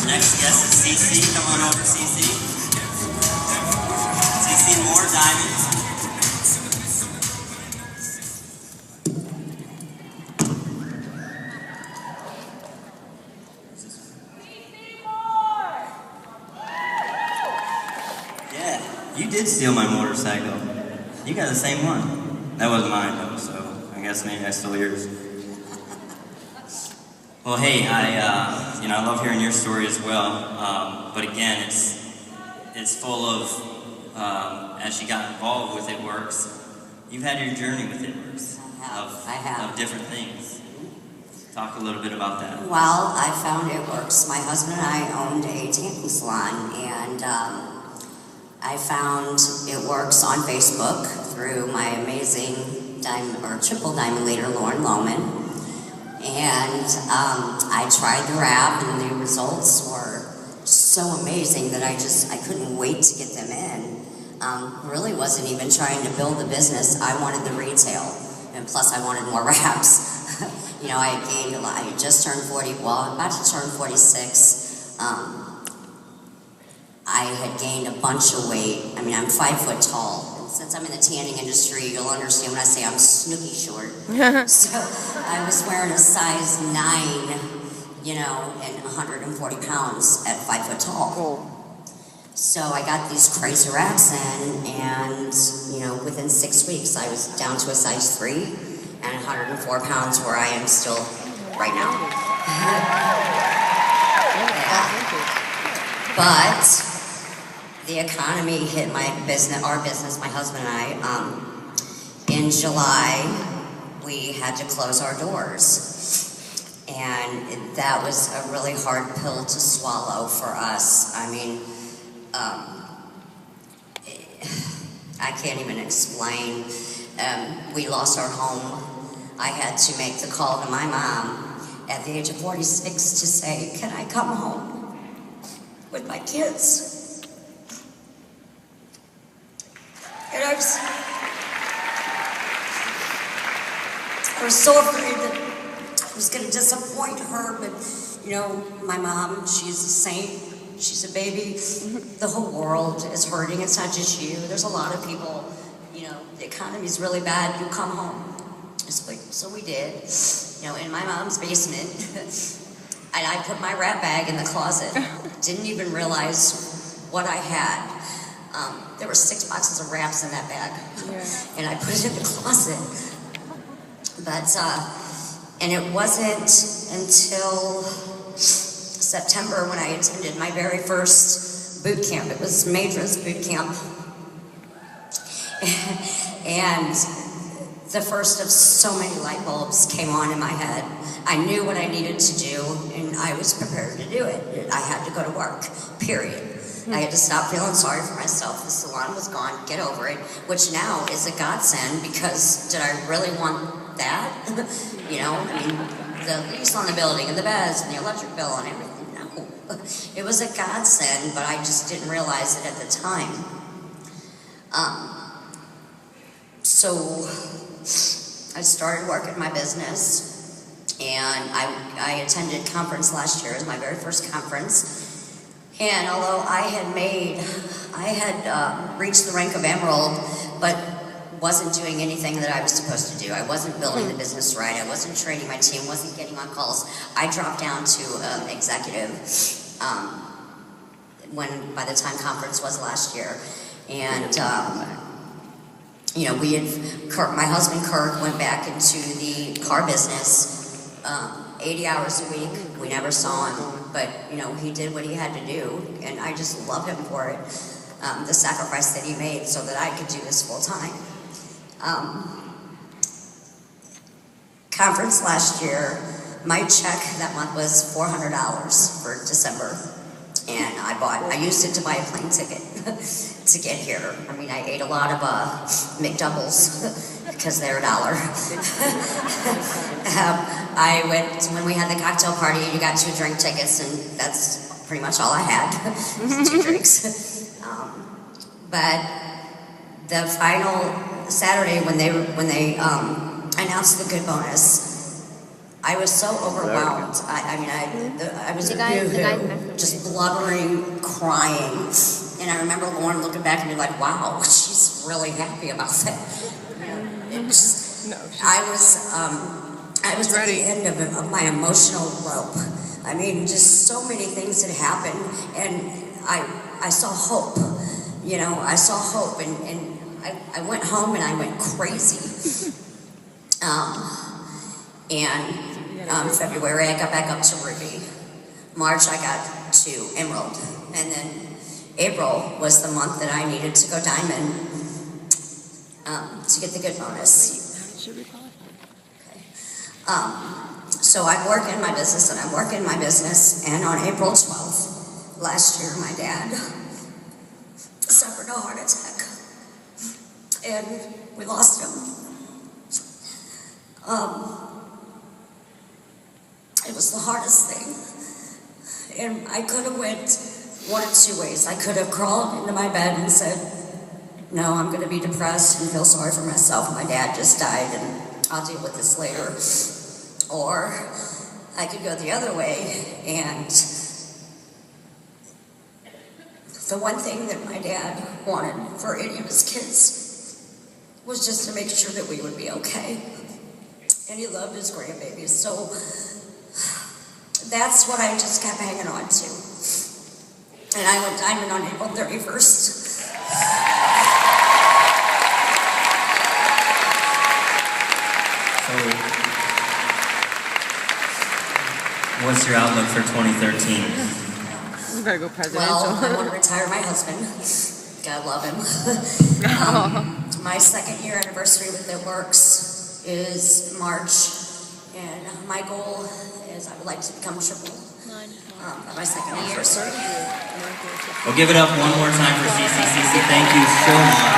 Our next guest is CC. Come on over, CC. CC Moore, Diamonds. Yeah, you did steal my motorcycle. You got the same one. That wasn't mine though, so I guess maybe I stole yours. Well, hey, I love hearing your story as well. But again, it's full of, as you got involved with It Works, you've had your journey with It Works. I have. Of different things. Talk a little bit about that. Well, I found It Works. My husband and I owned a tanning salon, and I found It Works on Facebook through my amazing triple diamond leader, Lauren Lohman. And I tried the wrap, and the results were so amazing that I couldn't wait to get them in. Really wasn't even trying to build the business. I wanted the retail, and plus I wanted more wraps. You know, I had gained a lot. I had just turned 40, well, I'm about to turn 46. I had gained a bunch of weight. I mean, I'm 5 foot tall. Since I'm in the tanning industry, you'll understand when I say I'm snooky short. So I was wearing a size 9, you know, and 140 pounds at 5 foot tall. Cool. So I got these crazy wraps in, and, you know, within 6 weeks, I was down to a size 3 and 104 pounds, where I am still right now. Yeah. But the economy hit our business, my husband and I. In July, we had to close our doors. And that was a really hard pill to swallow for us. I mean, I can't even explain. We lost our home. I had to make the call to my mom at the age of 46 to say, can I come home with my kids? And I was so afraid that I was going to disappoint her, but, you know, my mom, she's a saint, she's a baby. The whole world is hurting, it's not just you. There's a lot of people, you know, the economy's really bad, you come home. So we did, you know, in my mom's basement. And I put my wrap bag in the closet. Didn't even realize what I had. There were 6 boxes of wraps in that bag, and I put it in the closet. But, and it wasn't until September when I attended my very first boot camp. It was Madra's boot camp. And the first of so many light bulbs came on in my head. I knew what I needed to do, and I was prepared to do it. I had to go to work, period. I had to stop feeling sorry for myself. The salon was gone, get over it, which now is a godsend, because did I really want that? You know, I mean, the lease on the building and the beds and the electric bill and everything, no. It was a godsend, but I just didn't realize it at the time. So I started working my business, and I attended conference last year. It was my very first conference. And although I had reached the rank of Emerald, but wasn't doing anything that I was supposed to do. I wasn't building the business right. I wasn't training my team, wasn't getting on calls. I dropped down to executive by the time conference was last year. And, you know, my husband Kirk went back into the car business 80 hours a week. We never saw him. But, you know, he did what he had to do, and I just love him for it, the sacrifice that he made so that I could do this full time. Conference last year, my check that month was $400 for December, and I used it to buy a plane ticket to get here. I mean, I ate a lot of McDoubles because they're $1. I went, when we had the cocktail party, you got 2 drink tickets, and that's pretty much all I had, 2 drinks. But the final Saturday when they announced the good bonus, I was so overwhelmed. I was a boo-hoo, just blubbering, crying. And I remember Lauren looking back and be like, wow, she's really happy about that. I was at the end of my emotional rope. I mean, just so many things had happened, and I saw hope. You know, I saw hope, and I went home and I went crazy. February I got back up to Ruby. March I got to Emerald, and then April was the month that I needed to go Diamond to get the good bonus. So I work in my business and I work in my business, and on April 12th last year, my dad suffered a heart attack, and we lost him. It was the hardest thing, and I could have went one of two ways. I could have crawled into my bed and said, no, I'm going to be depressed and feel sorry for myself. My dad just died and I'll deal with this later. Or I could go the other way, and the one thing that my dad wanted for any of his kids was just to make sure that we would be okay. And he loved his grandbabies, so that's what I just kept hanging on to. And I went Diamond on April 31st. So, what's your outlook for 2013? You better go presidential. Well, I want to retire my husband. God love him. My 2nd year anniversary with It Works is March, and my goal is I would like to become triple by my 2nd anniversary. We'll give it up one more time for CCCC. Thank you so much.